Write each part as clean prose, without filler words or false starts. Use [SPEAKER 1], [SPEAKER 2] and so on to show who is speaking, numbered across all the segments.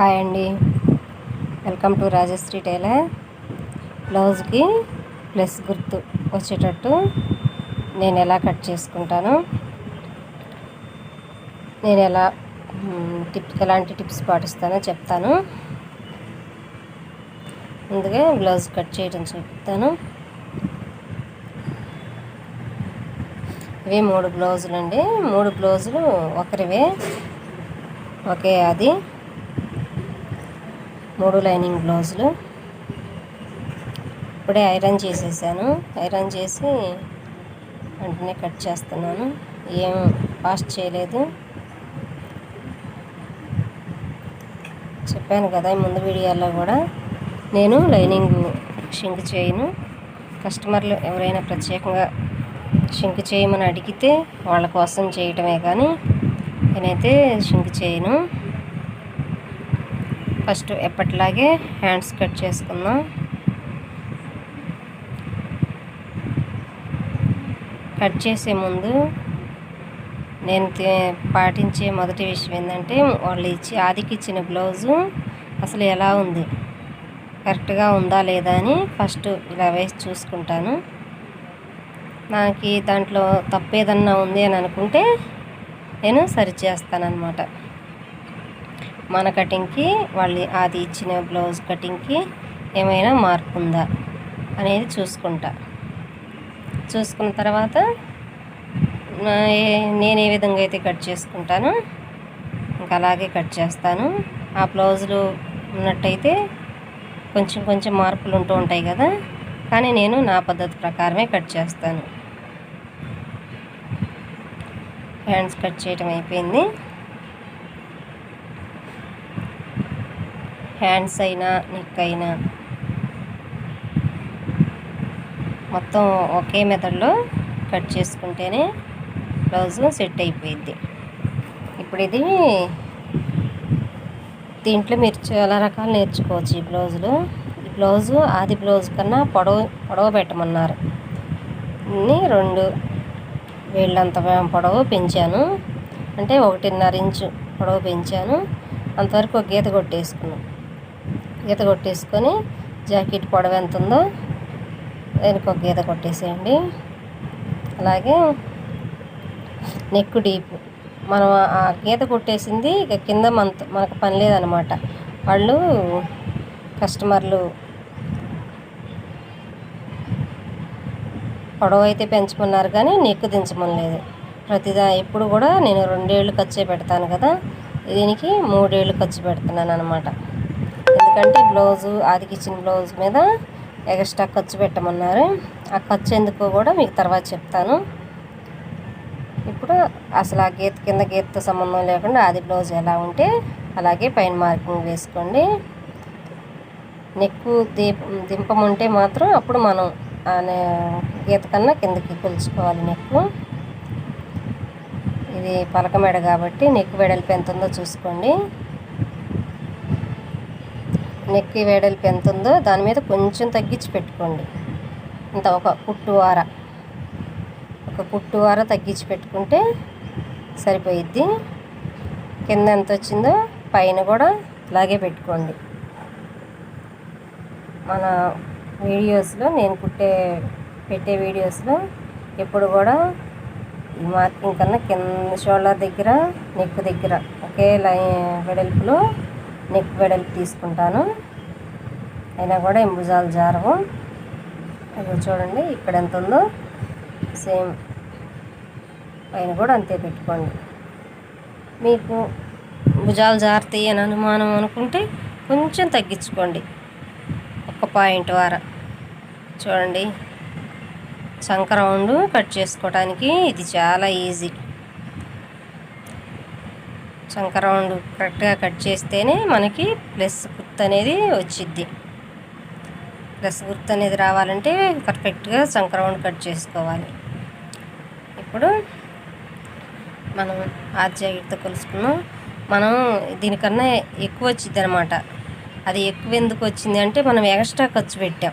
[SPEAKER 1] Hi అండి, welcome to Rajshri tailor. బ్లౌజ్కి plus గుర్తు వచ్చేటట్టు నేను ఎలా కట్ చేసుకుంటాను, నేను ఎలాంటి టిప్స్ పాటిస్తానో చెప్తాను. ముందుగా బ్లౌజ్ కట్ చేయడం చూపిస్తాను. ఇవి 3 బ్లౌజులు అండి. 3 బ్లౌజులు ఒకరివే, ఒకే అది 3 లైనింగ్ బ్లౌజులు. ఇప్పుడే ఐరన్ చేసేసాను. ఐరన్ చేసి వెంటనే కట్ చేస్తున్నాను. ఏం వాష్ చేయలేదు. చెప్పాను కదా ముందు వీడియోలో కూడా, నేను లైనింగ్ షింక్ చేయను. కస్టమర్లు ఎవరైనా ప్రత్యేకంగా షింక్ చేయమని అడిగితే వాళ్ళ కోసం చేయటమే కానీ నేనైతే షింక్ చేయను. ఫస్ట్ ఎప్పటిలాగే హ్యాండ్స్ కట్ చేసుకుందాం. కట్ చేసే ముందు నేను పాటించే మొదటి విషయం ఏంటంటే, వాళ్ళు ఆదికి ఇచ్చిన బ్లౌజు అసలు ఎలా ఉంది, కరెక్ట్గా ఉందా లేదా అని ఫస్ట్ ఇలా వేసి చూసుకుంటాను. నాకు దాంట్లో తప్పు ఏదన్నా ఉంది అని అనుకుంటే నేను సరి చేస్తానన్నమాట. మన కటింగ్కి వాళ్ళు ఆది ఇచ్చిన బ్లౌజ్ కటింగ్కి ఏమైనా మార్పు ఉందా అనేది చూసుకున్న తర్వాత నేను ఏ విధంగా అయితే కట్ చేసుకుంటానో ఇంకా అలాగే కట్ చేస్తాను. ఆ బ్లౌజులు ఉన్నట్టయితే కొంచెం మార్పులు ఉంటూ ఉంటాయి కదా, కానీ నేను నా పద్ధతి ప్రకారమే కట్ చేస్తాను. హ్యాండ్స్ కట్ చేయటం అయిపోయింది. హ్యాండ్స్ అయినా నెక్ అయినా మొత్తం ఒకే మెథడ్లో కట్ చేసుకుంటేనే బ్లౌజు సెట్ అయిపోయిద్ది. ఇప్పుడు దీంట్లో మీరు చాలా రకాలు నేర్చుకోవచ్చు. ఈ బ్లౌజు ఆది బ్లౌజ్ కన్నా పొడవు పెట్టమన్నారు. 2 వేళ్ళంత పొడవు పెంచాను, అంటే 1.5 ఇంచు పొడవు పెంచాను. అంతవరకు ఒక గీత కొట్టేసుకొని జాకెట్ పొడవు ఎంత ఉందో దానికి ఒక గీత కొట్టేసేయండి. అలాగే నెక్ డీప్ మనం ఆ గీత కొట్టేసింది ఇక కింద మనకు పని లేదనమాట. వాళ్ళు కస్టమర్లు పొడవు అయితే పెంచమన్నారు కానీ నెక్ దించమని లేదు. ఎప్పుడు కూడా నేను 2 ఏళ్ళు ఖర్చే పెడతాను కదా, దీనికి 3 ఏళ్ళు ఖర్చు పెడుతున్నాను అనమాట. ఎందుకంటే బ్లౌజు ఆదికి ఇచ్చిన బ్లౌజ్ మీద ఎక్స్ట్రా ఖర్చు పెట్టమన్నారు. ఆ ఖర్చు ఎందుకో కూడా మీకు తర్వాత చెప్తాను. ఇప్పుడు అసలు ఆ గీతతో సంబంధం లేకుండా ఆది బ్లౌజ్ ఎలా ఉంటే అలాగే పైన మార్కింగ్ వేసుకోండి. నెక్కు దింపముంటే మాత్రం అప్పుడు మనం గీత కన్నా కిందకి కొలుచుకోవాలి. ఇది పలక మెడ కాబట్టి నెక్ వెడల్పు ఎంత ఉందో చూసుకోండి. నెక్ వెడల్పు ఎంత ఉందో దాని మీద కొంచెం తగ్గించి పెట్టుకోండి. ఇంత ఒక పుట్టు వార తగ్గించి పెట్టుకుంటే సరిపోయిద్ది. కింద ఎంత వచ్చిందో పైన కూడా అలాగే పెట్టుకోండి. మన వీడియోస్లో నేను పెట్టే వీడియోస్లో ఎప్పుడు కూడా ఈ మార్కింగ్ కన్నా కింద షోల్డర్ దగ్గర నెక్ దగ్గర ఒకే వెడల్పులో నెక్ వెడల్పు తీసుకుంటాను. అయినా కూడా భుజాలు జారవు. అది చూడండి, ఇక్కడ ఎంత ఉందో సేమ్ పైన కూడా అంతే పెట్టుకోండి. మీకు భుజాలు జారుతాయి అని అనుమానం అనుకుంటే కొంచెం తగ్గించుకోండి, 1 పాయింట్ వార. చూడండి, చంక రౌండ్ కట్ చేసుకోవడానికి ఇది చాలా ఈజీ. చంక రౌండ్ కరెక్ట్గా కట్ చేస్తేనే మనకి ప్లస్ గుర్తు అనేది వచ్చిద్ది. ప్లస్ గుర్తు అనేది రావాలంటే పర్ఫెక్ట్గా చంక రౌండ్ కట్ చేసుకోవాలి. ఇప్పుడు మనం ఆది జాకెట్తో కొలుసుకున్నాం. మనం దీనికన్నా ఎక్కువ వచ్చింది అనమాట. అది ఎక్కువ ఎందుకు వచ్చింది అంటే మనం ఎక్స్ట్రా ఖర్చు పెట్టాం.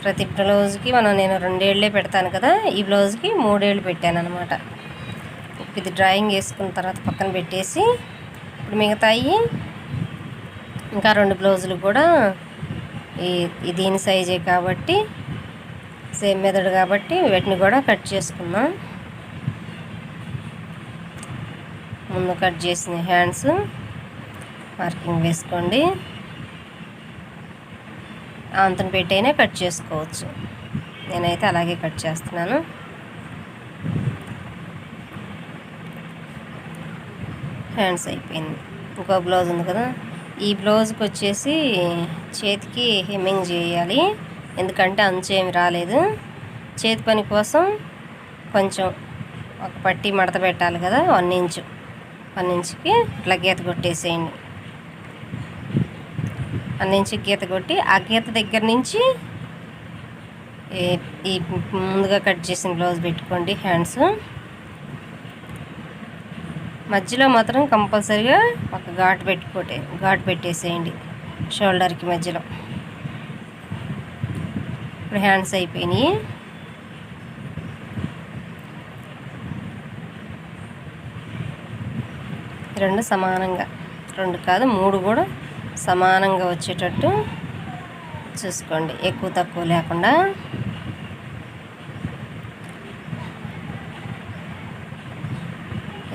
[SPEAKER 1] ప్రతి బ్లౌజ్కి నేను 2 ఏళ్ళే పెడతాను కదా, ఈ బ్లౌజ్కి 3 ఏళ్ళు పెట్టాను అనమాట. ఇది డ్రాయింగ్ వేసుకున్న తర్వాత పక్కన పెట్టేసి ఇప్పుడు మిగతాయి ఇంకా 2 బ్లౌజులు కూడా ఈ దీని సైజే కాబట్టి సేమ్ మెథడ్ కాబట్టి వీటిని కూడా కట్ చేసుకుందాం. ముందు కట్ చేసిన హ్యాండ్స్ మార్కింగ్ వేసుకోండి. అంతను పెట్టైనా కట్ చేసుకోవచ్చు. నేనైతే అలాగే కట్ చేస్తున్నాను. హ్యాండ్స్ అయిపోయింది. ఇంకో బ్లౌజ్ ఉంది కదా, ఈ బ్లౌజ్కి వచ్చేసి చేతికి హెమ్మింగ్ చేయాలి. ఎందుకంటే అంచు ఏమి రాలేదు. చేతి పని కోసం కొంచెం ఒక పట్టీ మడత పెట్టాలి కదా, 1 ఇంచుకి ఇట్లా గీత కొట్టేసేయండి. 1 ఇంచుకి గీత కొట్టి ఆ గీత దగ్గర నుంచి ఈ ముందుగా కట్ చేసిన బ్లౌజ్ పెట్టుకోండి. హ్యాండ్స్ మధ్యలో మాత్రం కంపల్సరీగా ఒక ఘాటు పెట్టేసేయండి షోల్డర్కి మధ్యలో. ఇప్పుడు హ్యాండ్స్ అయిపోయినాయి. రెండు సమానంగా, 2 కాదు 3 కూడా సమానంగా వచ్చేటట్టు చూసుకోండి, ఎక్కువ తక్కువ లేకుండా.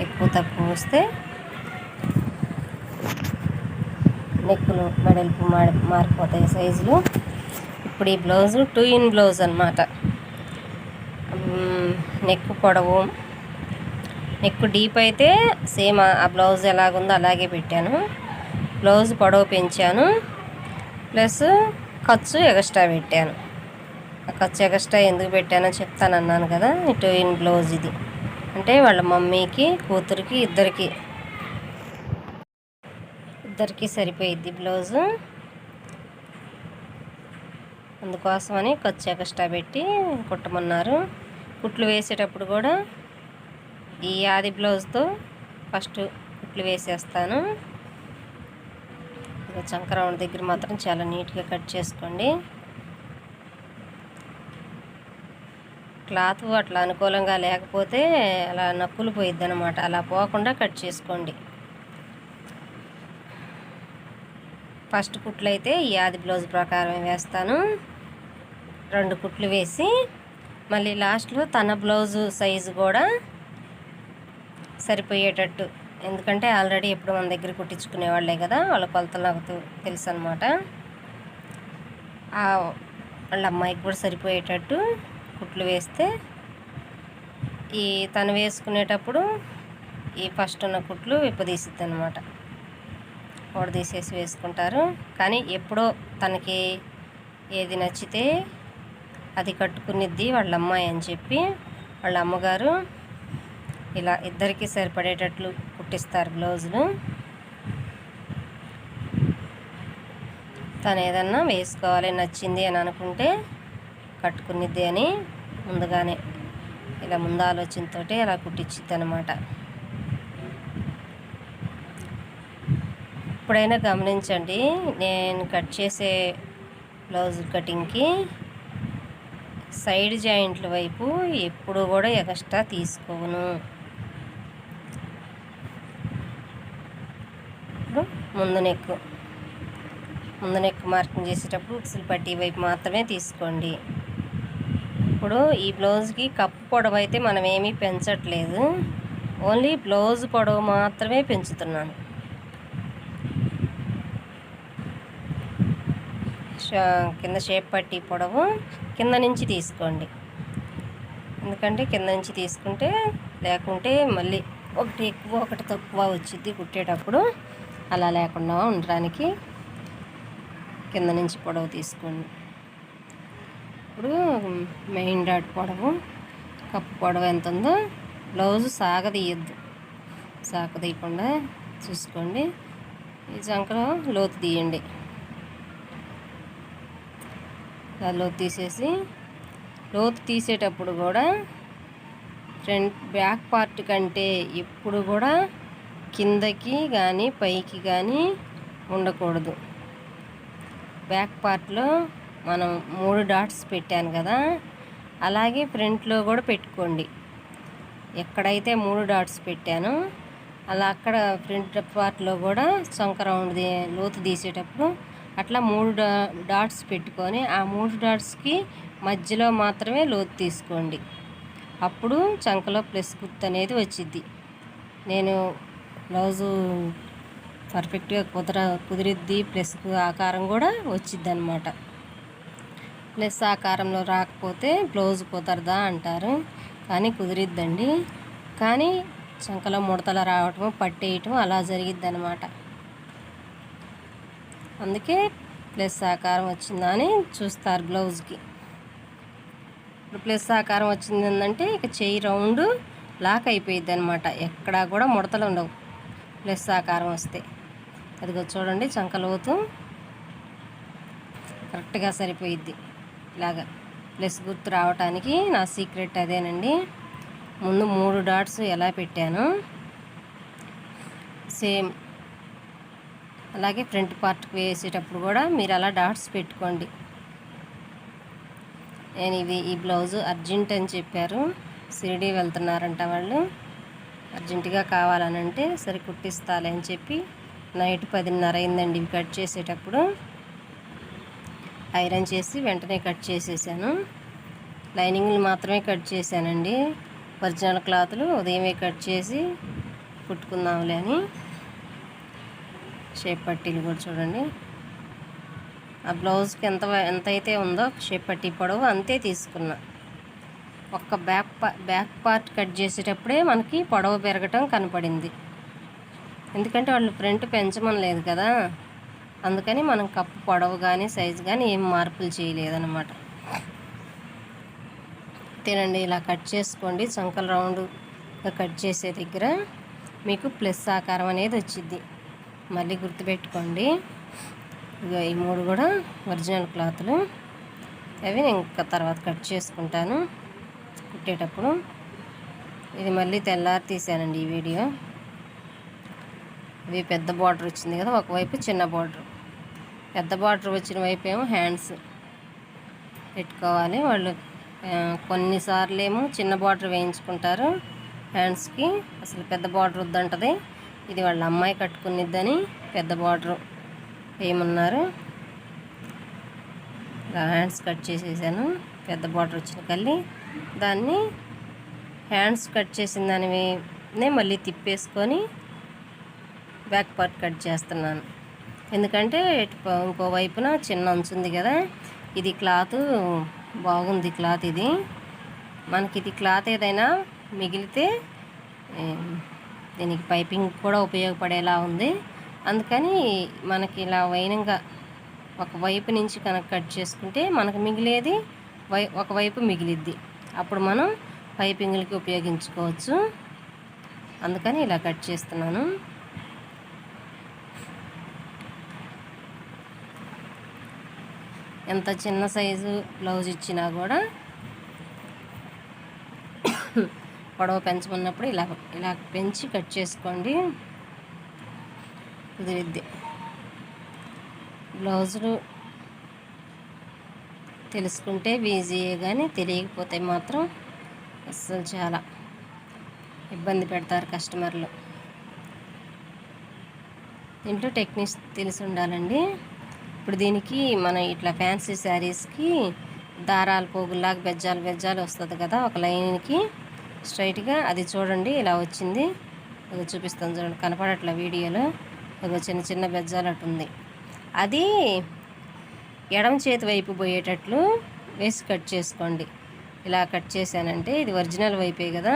[SPEAKER 1] ఎక్కువ తక్కువ వస్తే నెక్కులు మెడల్పు మారిపోతాయి సైజులు. ఇప్పుడు ఈ బ్లౌజు 2 ఇన్ బ్లౌజ్ అన్నమాట. నెక్ పొడవు, నెక్ డీప్ అయితే సేమ్ ఆ బ్లౌజ్ ఎలాగుందో అలాగే పెట్టాను. బ్లౌజ్ పొడవు పెంచాను, ప్లస్ ఖర్చు ఎక్స్ట్రా పెట్టాను. ఆ ఖర్చు ఎక్స్ట్రా ఎందుకు పెట్టానో చెప్తానన్నాను కదా. 2 ఇన్ బ్లౌజ్ ఇది అంటే వాళ్ళ మమ్మీకి, కూతురికి ఇద్దరికి సరిపోయిద్ది బ్లౌజు. అందుకోసమని ఖర్చు ఎక్స్ట్రా పెట్టి కుట్టమన్నారు. కుట్లు వేసేటప్పుడు కూడా ఈ ఆది బ్లౌజ్తో ఫస్ట్ కుట్లు వేసేస్తాను. చంకరౌండ్ దగ్గర మాత్రం చాలా నీట్గా కట్ చేసుకోండి. క్లాత్ అట్లా అనుకూలంగా లేకపోతే అలా నక్కులు పోయిద్ది అనమాట. అలా పోకుండా కట్ చేసుకోండి. ఫస్ట్ కుట్లు అయితే ఈ ఆది బ్లౌజ్ ప్రకారం వేస్తాను. 2 కుట్లు వేసి మళ్ళీ లాస్ట్లో తన బ్లౌజు సైజు కూడా సరిపోయేటట్టు, ఎందుకంటే ఆల్రెడీ ఎప్పుడు మన దగ్గర కుట్టించుకునే వాళ్ళే కదా, వాళ్ళ కొలతలు నాకు తెలుసు అనమాట. వాళ్ళ అమ్మాయికి కూడా సరిపోయేటట్టు కుట్లు వేస్తే ఈ తను వేసుకునేటప్పుడు ఈ ఫస్ట్ ఉన్న కుట్లు విప్పదీసిద్ది అనమాట. తీసేసి వేసుకుంటారు. కానీ ఎప్పుడో తనకి ఏది నచ్చితే అది కట్టుకునిద్ది వాళ్ళ అమ్మాయి అని చెప్పి వాళ్ళ అమ్మగారు ఇలా ఇద్దరికి సరిపడేటట్లు కుట్టిస్తారు బ్లౌజులు. తను ఏదన్నా వేసుకోవాలి నచ్చింది అని అనుకుంటే కట్టుకునిద్ది అని ముందుగానే ఇలా ముందు ఆలోచనతో అలా కుట్టించిద్ది అనమాట. ఎప్పుడైనా గమనించండి, నేను కట్ చేసే బ్లౌజ్ కటింగ్కి సైడ్ జాయింట్ల వైపు ఎప్పుడు కూడా ఎక్స్ట్రా తీసుకోను. ఇప్పుడు ముందు నెక్ మార్కింగ్ చేసేటప్పుడు ఉక్సులు పట్టీ వైపు మాత్రమే తీసుకోండి. ఇప్పుడు ఈ బ్లౌజ్కి కప్పు పొడవు అయితే మనం ఏమీ పెంచట్లేదు, ఓన్లీ బ్లౌజ్ పొడవు మాత్రమే పెంచుతున్నాను. కింద షేప్ పట్టీ పొడవు కింద నుంచి తీసుకోండి, ఎందుకంటే కింద నుంచి తీసుకుంటే లేకుంటే మళ్ళీ ఒకటి ఎక్కువ ఒకటి తక్కువ వచ్చింది కుట్టేటప్పుడు. అలా లేకుండా ఉండడానికి కింద నుంచి పొడవు తీసుకోండి. ఇప్పుడు మెయిన్ డాట్ పొడవు, కప్పు పొడవు ఎంత ఉందో బ్లౌజు సాగదీయకుండా చూసుకోండి. ఈ చంకలో లోతు తీయండి. లోతు తీసేటప్పుడు కూడా బ్యాక్ పార్ట్ కంటే ఎప్పుడు కూడా కిందకి కానీ పైకి కానీ ఉండకూడదు. బ్యాక్ పార్ట్లో మనం 3 డాట్స్ పెట్టాను కదా, అలాగే ఫ్రంట్లో కూడా పెట్టుకోండి. ఎక్కడైతే 3 డాట్స్ పెట్టానో అలా అక్కడ ఫ్రంట్ పార్ట్లో కూడా చంక రౌండ్ లోతు తీసేటప్పుడు అట్లా 3 డాట్స్ పెట్టుకొని ఆ 3 డాట్స్కి మధ్యలో మాత్రమే లోతు తీసుకోండి. అప్పుడు చంకలో ప్లస్ గుర్తు అనేది వచ్చిద్ది. నేను బ్లౌజు పర్ఫెక్ట్గా కుదిరిద్ది, ప్లస్ ఆకారం కూడా వచ్చిద్ది అనమాట. ప్లస్ ఆకారంలో రాకపోతే బ్లౌజ్ కుదరదా అంటారు, కానీ కుదిరిద్దండి. కానీ చంకలో ముడతలు రావటం, పట్టేయటం అలా జరిగిద్ది అనమాట. అందుకే ప్లస్ ఆకారం వచ్చిందా అని చూస్తారు బ్లౌజ్కి. ఇప్పుడు ప్లస్ ఆకారం వచ్చిందంటే ఇక చెయ్యి రౌండ్ లాక్ అయిపోయిద్ది అనమాట. ఎక్కడా కూడా ముడతలు ఉండవు ప్లస్ ఆకారం వస్తే. అదిగో చూడండి, చంకలోతు కరెక్ట్గా సరిపోయిద్ది. ఇలాగా ప్లస్ గుర్తు రావటానికి నా సీక్రెట్ అదేనండి. ముందు 3 డాట్స్ ఎలా పెట్టాను సేమ్ అలాగే ఫ్రంట్ పార్ట్కి వేసేటప్పుడు కూడా మీరు అలా డాట్స్ పెట్టుకోండి. నేను ఈ బ్లౌజు అర్జెంట్ అని చెప్పారు, షిరిడీ వెళ్తున్నారంట వాళ్ళు. అర్జెంటుగా కావాలనంటే సరే కుట్టిస్తాలే అని చెప్పి నైట్ 10:30 అయిందండి ఇవి కట్ చేసేటప్పుడు. ఐరన్ చేసి వెంటనే కట్ చేసేసాను. లైనింగ్లు మాత్రమే కట్ చేశానండి. ఒరిజినల్ క్లాతులు ఉదయమే కట్ చేసి కుట్టుకుందాంలే అని. షేప్ పట్టీలు కూడా చూడండి, ఆ బ్లౌజ్కి ఎంత అయితే ఉందో షేప్ పట్టీ పొడవు అంతే తీసుకున్నా. ఒక్క బ్యాక్ పార్ట్ కట్ చేసేటప్పుడే మనకి పొడవు పెరగటం కనపడింది. ఎందుకంటే వాళ్ళు ఫ్రంట్ పెంచమని లేదు కదా, అందుకని మనం కప్పు పొడవు కానీ సైజు కానీ ఏం మార్పులు చేయలేదన్నమాట. తినండి, ఇలా కట్ చేసుకోండి. చంకల రౌండ్గా కట్ చేసే దగ్గర మీకు ప్లస్ ఆకారం అనేది వచ్చింది. మళ్ళీ గుర్తుపెట్టుకోండి. ఇగో ఈ 3 కూడా ఒరిజినల్ క్లాతులు. అవి నేను ఇంకా తర్వాత కట్ చేసుకుంటాను కుట్టేటప్పుడు. ఇది మళ్ళీ తెల్లారి తీసానండి ఈ వీడియో. ఇవి పెద్ద బార్డర్ వచ్చింది కదా, ఒకవైపు చిన్న బార్డర్. పెద్ద బార్డర్ వచ్చిన వైపు ఏమో హ్యాండ్స్ పెట్టుకోవాలి. వాళ్ళు కొన్నిసార్లు ఏమో చిన్న బార్డర్ వేయించుకుంటారు హ్యాండ్స్కి, అసలు పెద్ద బార్డర్ వద్దంటది. ఇది వాళ్ళ అమ్మాయి కట్టుకునిద్దని పెద్ద బార్డర్ వేయమన్నారు. హ్యాండ్స్ కట్ చేసేసాను. పెద్ద బార్డర్ వచ్చిన కల్లి దాన్ని హ్యాండ్స్ కట్ చేసిన దానినే మళ్ళీ తిప్పేసుకొని బ్యాక్ పార్ట్ కట్ చేస్తున్నాను. ఎందుకంటే ఇంకో వైపున చిన్న అంచుంది కదా, ఇది క్లాత్ బాగుంది. క్లాత్ ఇది మనకి ఇది క్లాత్ ఏదైనా మిగిలితే దీనికి పైపింగ్ కూడా ఉపయోగపడేలా ఉంది. అందుకని మనకి ఇలా వైనంగా ఒకవైపు నుంచి కనుక కట్ చేసుకుంటే మనకు మిగిలేది ఒకవైపు మిగిలిద్ది. అప్పుడు మనం పైపింగ్లకి ఉపయోగించుకోవచ్చు. అందుకని ఇలా కట్ చేస్తున్నాను. ఎంత చిన్న సైజు బ్లౌజ్ ఇచ్చినా కూడా పొడవు పెంచమన్నప్పుడు ఇలా పెంచి కట్ చేసుకోండి, కుదిరిద్ది. బ్లౌజులు తెలుసుకుంటే ఈజీయే, కానీ తెలియకపోతే మాత్రం అస్సలు చాలా ఇబ్బంది పెడతారు కస్టమర్లు. దీంట్లో టెక్నిక్స్ తెలిసి ఉండాలండి. ఇప్పుడు దీనికి మన ఇట్లా ఫ్యాన్సీ శారీస్కి దారాలు పోగుల్లాగా బెజ్జాలు వస్తుంది కదా ఒక లైన్కి స్ట్రైట్గా. అది చూడండి ఇలా వచ్చింది. అది చూపిస్తాను చూడండి, కనపడట్ల వీడియోలో. అది చిన్న చిన్న బెజ్జాలు అటుంది. అది ఎడమ చేతి వైపు పోయేటట్లు వేసి కట్ చేసుకోండి. ఇలా కట్ చేశానంటే ఇది ఒరిజినల్ వైపే కదా.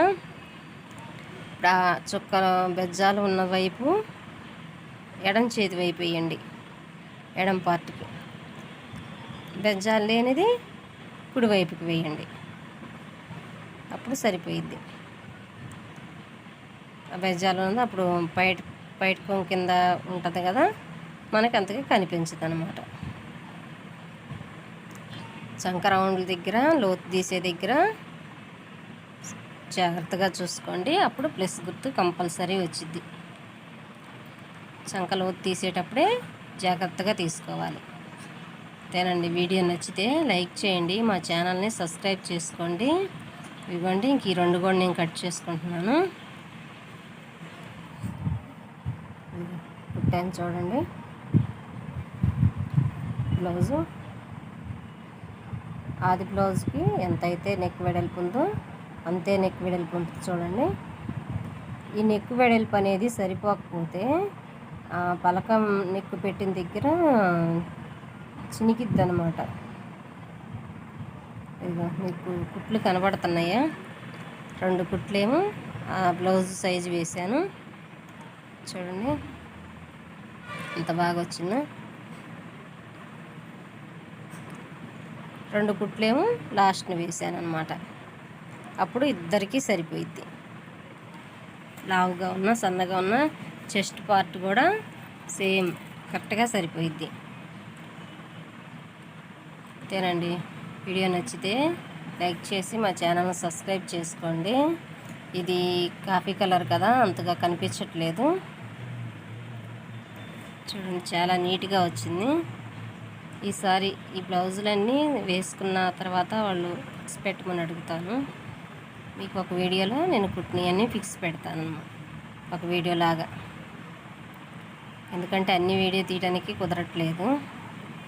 [SPEAKER 1] ఇప్పుడు ఆ చుక్క బెజ్జాలు ఉన్న వైపు ఎడమ చేతి వైపు వేయండి, ఎడమ పార్ట్కి. బెజ్జాలు లేనిది కుడివైపుకి వేయండి, అప్పుడు సరిపోయిద్ది. ఆ బెజ్జాలు ఉన్నది అప్పుడు బయట కొంగు కింద ఉంటుంది కదా, మనకి అంతగా కనిపించదు అన్నమాట. చంక రౌండ్ల దగ్గర లోతు తీసే దగ్గర జాగ్రత్తగా చూసుకోండి, అప్పుడు ప్లస్ గుర్తు కంపల్సరీ వచ్చిద్ది. చంక లోతు తీసేటప్పుడే జాగ్రత్తగా తీసుకోవాలి. అంతేనండి. వీడియో నచ్చితే లైక్ చేయండి, మా ఛానల్ని సబ్స్క్రైబ్ చేసుకోండి. ఇవ్వండి, ఇంక ఈ 2 కూడా నేను కట్ చేసుకుంటున్నాను. కుట్టాను చూడండి. బ్లౌజు ఆది బ్లౌజ్కి ఎంతైతే నెక్ వెడల్పు ఉందో అంతే నెక్ వెడల్పు ఉంటుంది చూడండి. ఈ నెక్ వెడల్పు అనేది సరిపోకపోతే పలకం నెక్ పెట్టిన దగ్గర చినికిద్ది అనమాట. ఇదిగో మీకు కుట్లు కనబడుతున్నాయా? 2 కుట్లేమో బ్లౌజ్ సైజు వేసాను చూడండి ఎంత బాగా వచ్చిందో. 2 కుట్లేమో లాస్ట్ని వేసాను అనమాట. అప్పుడు ఇద్దరికీ సరిపోయిద్ది. లావుగా ఉన్న సన్నగా ఉన్న చెస్ట్ పార్ట్ కూడా సేమ్ కరెక్ట్గా సరిపోయిద్ది. అంతేనండి. వీడియో నచ్చితే లైక్ చేసి మా ఛానల్ని సబ్స్క్రైబ్ చేసుకోండి. ఇది కాఫీ కలర్ కదా, అంతగా కనిపించట్లేదు చూడండి. చాలా నీట్గా వచ్చింది. ఈసారి ఈ బ్లౌజులన్నీ వేసుకున్న తర్వాత వాళ్ళు ఫిక్స్ పెట్టమని అడుగుతాను. మీకు ఒక వీడియోలో నేను కుట్టినవన్నీ ఫిక్స్ పెడతాను ఒక వీడియో లాగా. ఎందుకంటే అన్ని వీడియో తీయడానికి కుదరట్లేదు.